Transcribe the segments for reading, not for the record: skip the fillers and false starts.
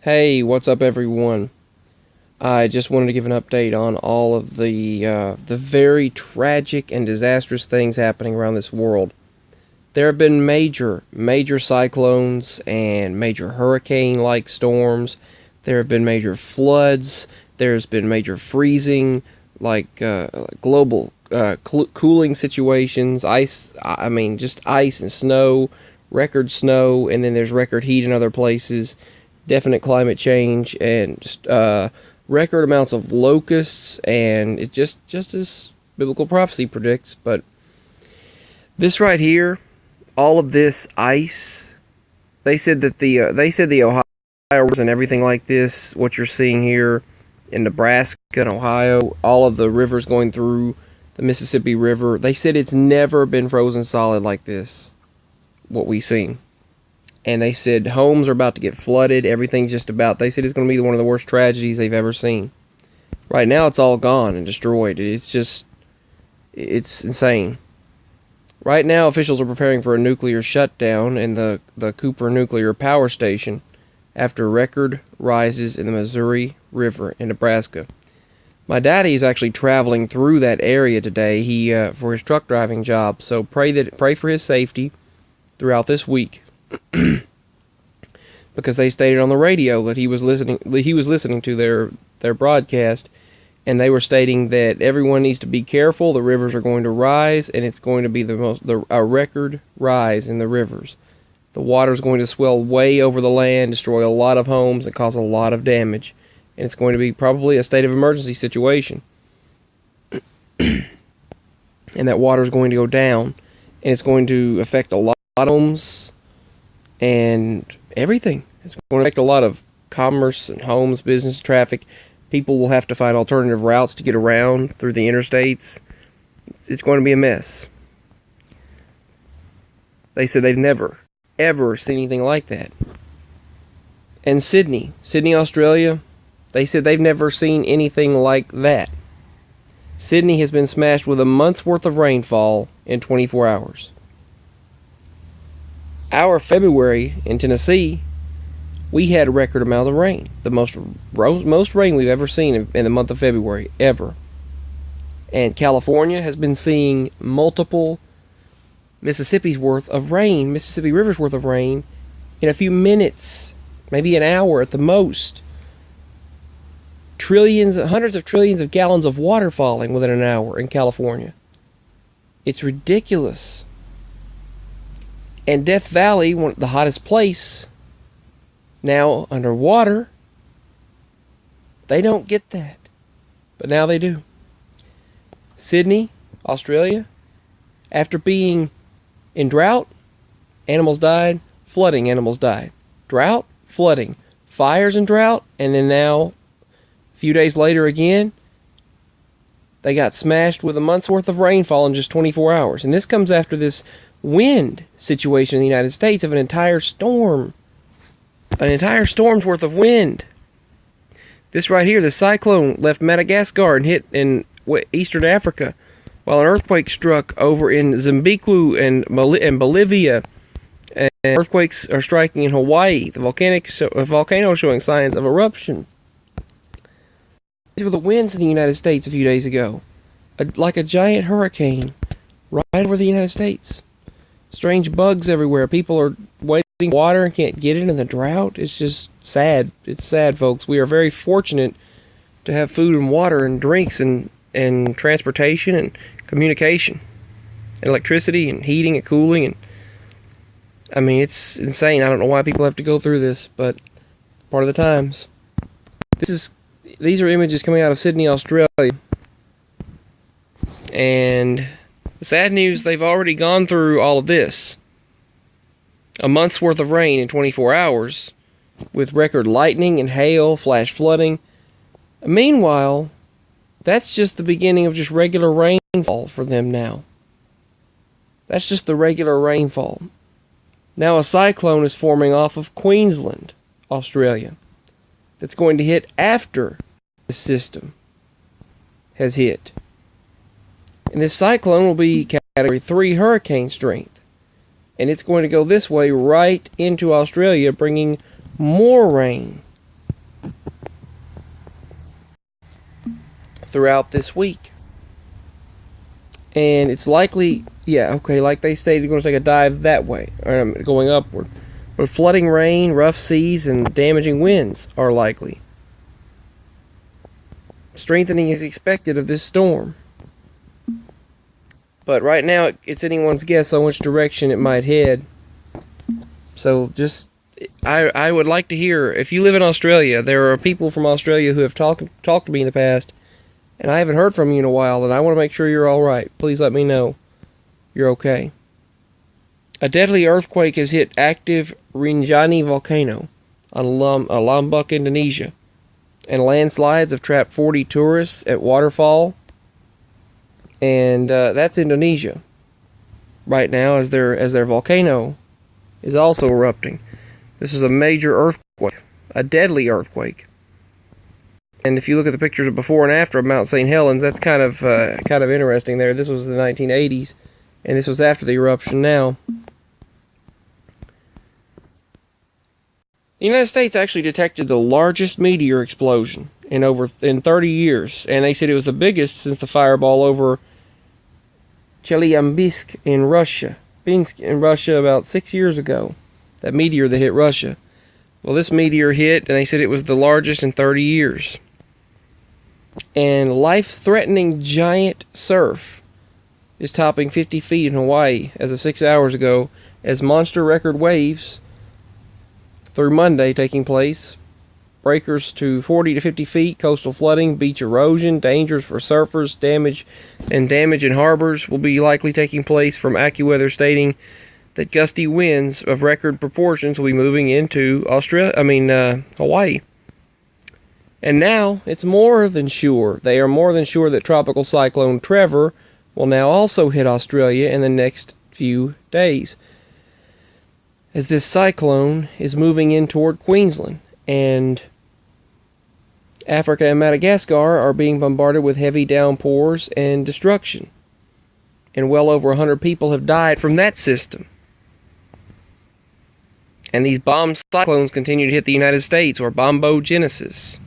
Hey, what's up, everyone? I just wanted to give an update on all of the very tragic and disastrous things happening around this world. There have been major cyclones and major hurricane-like storms. There have been major floods. There's been major freezing, global cooling situations. Just ice and snow, and then there's record heat in other places. Definite climate change and record amounts of locusts, and it just as biblical prophecy predicts. But this right here, all of this ice, they said the Ohio and everything like this, what you're seeing here in Nebraska and Ohio, all of the rivers going through the Mississippi River, they said it's never been frozen solid like this, what we've seen. And they said homes are about to get flooded. Everything's just about, they said it's going to be one of the worst tragedies they've ever seen. Right now, it's all gone and destroyed. It's insane. Right now, officials are preparing for a nuclear shutdown in the Cooper Nuclear Power Station after record rises in the Missouri River in Nebraska. My daddy is actually traveling through that area today. For his truck driving job. So pray for his safety throughout this week. Because they stated on the radio that he was listening to their broadcast, and they were stating that everyone needs to be careful. The rivers are going to rise, and it's going to be a record rise in the rivers. The water is going to swell way over the land, destroy a lot of homes, and cause a lot of damage. And it's going to be probably a state of emergency situation. And that water is going to go down, and it's going to affect a lot of homes and everything. It's going to affect a lot of commerce and homes, business, traffic. People will have to find alternative routes to get around through the interstates. It's going to be a mess. They said they've never, ever seen anything like that. And Sydney, Australia, they said they've never seen anything like that. Sydney has been smashed with a month's worth of rainfall in 24 hours. Our February in Tennessee, we had a record amount of rain. The most rain we've ever seen in the month of February, ever. And California has been seeing multiple Mississippi River's worth of rain in a few minutes, maybe an hour at the most. Hundreds of trillions of gallons of water falling within an hour in California. It's ridiculous. And Death Valley, the hottest place, now underwater, they don't get that. But now they do. Sydney, Australia, after being in drought, animals died, flooding, animals died. Drought, flooding, fires and drought, and then now, a few days later again, they got smashed with a month's worth of rainfall in just 24 hours. And this comes after this wind situation in the United States of an entire storm's worth of wind. This right here, the cyclone left Madagascar and hit in eastern Africa, while an earthquake struck over in Zimbabwe and Bolivia, and earthquakes are striking in Hawaii. The volcano showing signs of eruption. These were the winds in the United States a few days ago, like a giant hurricane right over the United States. Strange bugs everywhere. People are waiting for water and can't get it in the drought. It's just sad. It's sad, folks. We are very fortunate to have food and water and drinks and transportation and communication and electricity and heating and cooling. And I mean, it's insane. I don't know why people have to go through this, but part of the times. These are images coming out of Sydney, Australia. And the sad news, they've already gone through all of this. A month's worth of rain in 24 hours, with record lightning and hail, flash flooding. Meanwhile, that's just the beginning of just regular rainfall for them now. That's just the regular rainfall. Now a cyclone is forming off of Queensland, Australia, that's going to hit after the system has hit. And this cyclone will be Category 3 hurricane strength. And it's going to go this way right into Australia, bringing more rain throughout this week. And it's likely, like they stated, going to take a dive that way, or going upward. But flooding rain, rough seas, and damaging winds are likely. Strengthening is expected of this storm. But right now, it's anyone's guess on which direction it might head. So I would like to hear, if you live in Australia, there are people from Australia who have talked to me in the past, and I haven't heard from you in a while, and I want to make sure you're all right. Please let me know you're okay. A deadly earthquake has hit active Rinjani volcano on Lombok, Indonesia, and landslides have trapped 40 tourists at waterfall, and that's Indonesia right now as their volcano is also erupting. This is a major earthquake, a deadly earthquake. And if you look at the pictures of before and after of Mount St. Helens, that's kind of interesting there. This was the 1980s, and this was after the eruption now. The United States actually detected the largest meteor explosion in 30 years, and they said it was the biggest since the fireball over Chelyabinsk in Russia. Binsk in Russia about 6 years ago. That meteor that hit Russia. Well, this meteor hit, and they said it was the largest in 30 years. And life-threatening giant surf is topping 50 feet in Hawaii as of 6 hours ago, as monster record waves through Monday taking place. Breakers to 40 to 50 feet, coastal flooding, beach erosion, dangers for surfers, damage in harbors will be likely taking place, from AccuWeather stating that gusty winds of record proportions will be moving into Hawaii. And now it's more than sure. They are more than sure that Tropical Cyclone Trevor will now also hit Australia in the next few days, as this cyclone is moving in toward Queensland, and Africa and Madagascar are being bombarded with heavy downpours and destruction. And well over 100 people have died from that system. And these bomb cyclones continue to hit the United States, or bombogenesis.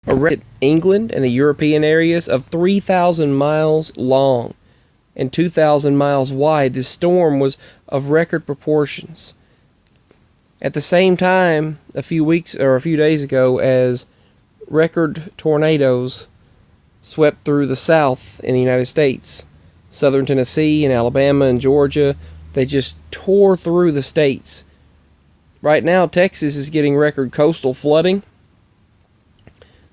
Arrested England and the European areas of 3,000 miles long and 2,000 miles wide. This storm was of record proportions. At the same time, a few days ago, as record tornadoes swept through the South in the United States, southern Tennessee and Alabama and Georgia, they just tore through the states. Right now, Texas is getting record coastal flooding.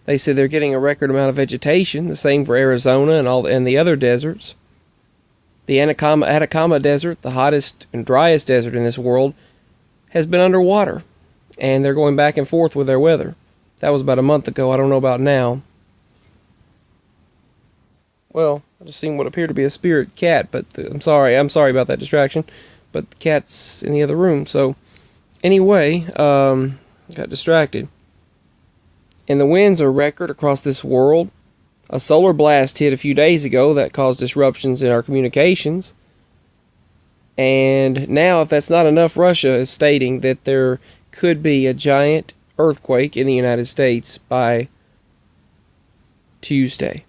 They say they're getting a record amount of vegetation, the same for Arizona and the other deserts. The Atacama Desert, the hottest and driest desert in this world, has been underwater, and they're going back and forth with their weather. That was about a month ago. I don't know about now. Well, I just seen what appeared to be a spirit cat, but I'm sorry about that distraction. But the cat's in the other room. So anyway, got distracted. And the winds are record across this world. A solar blast hit a few days ago that caused disruptions in our communications. And now, if that's not enough, Russia is stating that there could be a giant earthquake in the United States by Tuesday,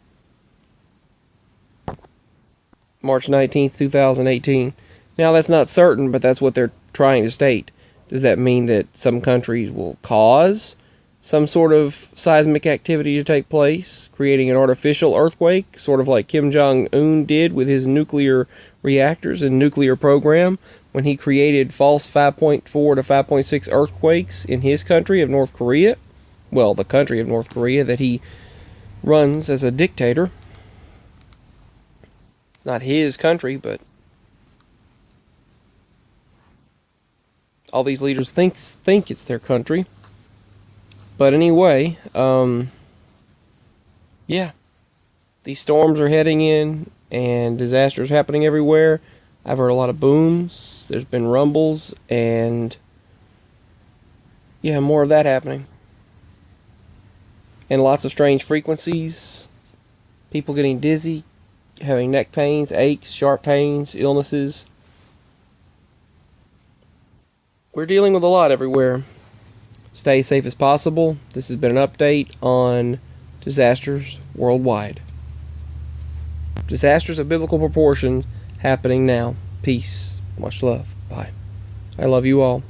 March 19th, 2018. Now, that's not certain, but that's what they're trying to state. Does that mean that some countries will cause some sort of seismic activity to take place, creating an artificial earthquake, sort of like Kim Jong-un did with his nuclear reactors and nuclear program when he created false 5.4 to 5.6 earthquakes in his country of North Korea? Well, the country of North Korea that he runs as a dictator. It's not his country, but all these leaders think it's their country. But anyway, these storms are heading in, and disasters happening everywhere. I've heard a lot of booms. There's been rumbles, and more of that happening. And lots of strange frequencies. People getting dizzy, having neck pains, aches, sharp pains, illnesses. We're dealing with a lot everywhere. Stay safe as possible. This has been an update on disasters worldwide. Disasters of biblical proportion happening now. Peace. Much love. Bye. I love you all.